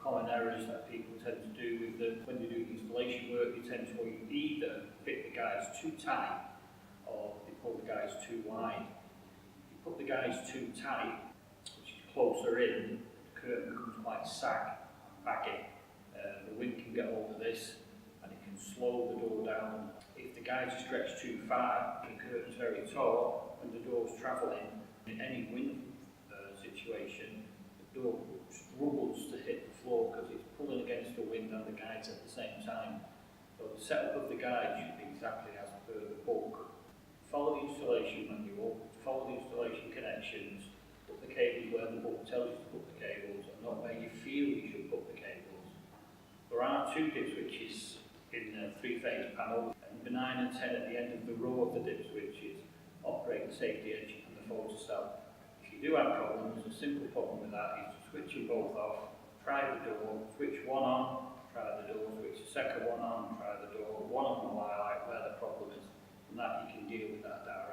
common errors that people tend to do with when they do installation work, they tend to either fit the guides too tight or they pull the guides too wide. If you put the guides too tight, which is closer in, the curtain becomes quite baggy. The wind can get hold of this and it can slow the door down. If the guides are stretched too far, the curtain's very tall, when the door's travelling in any wind situation, the door struggles to hit the floor because it's pulling against the wind and the guides at the same time. So the setup of the guide should be exactly as per the book. Follow the installation manual, follow the installation connections, put the cables where the book tells you to put the cables and not where you feel you should put the cables. There are two dip switches in the three-phase panel, number 9 and 10 at the end of the row of the dip switches operate the safety edge and the photocell. If you do have problems, a simple problem with that is to switch them both off, try the door, switch one on, try the door, switch the second one on, try the door, one on the light where the problem is, and that you can deal with that directly.